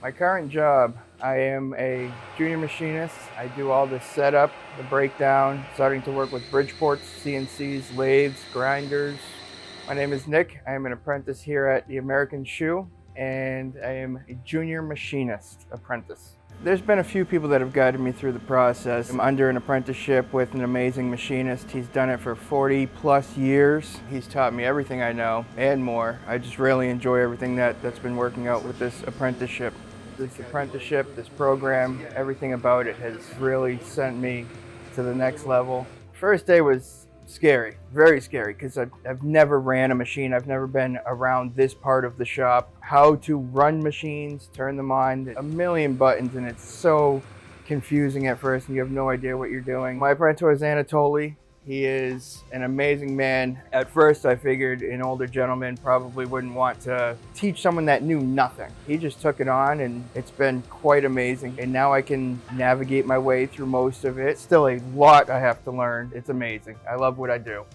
My current job, I am a junior machinist. I do all the setup, the breakdown, starting to work with Bridgeports, CNCs, lathes, grinders. My name is Nick. I am an apprentice here at the American Shoe, and I am a junior machinist apprentice. There's been a few people that have guided me through the process. I'm under an apprenticeship with an amazing machinist. He's done it for 40 plus years. He's taught me everything I know and more. I just really enjoy everything that's been working out with this apprenticeship. This program, everything about it has really sent me to the next level. First day was scary, very scary, because I've never ran a machine. I've never been around this part of the shop. How to run machines, turn them on, a million buttons, and it's so confusing at first and you have no idea what you're doing. My apprentice is Anatoly. He is an amazing man. At first I figured an older gentleman probably wouldn't want to teach someone that knew nothing. He just took it on and it's been quite amazing. And now I can navigate my way through most of it. Still a lot I have to learn. It's amazing. I love what I do.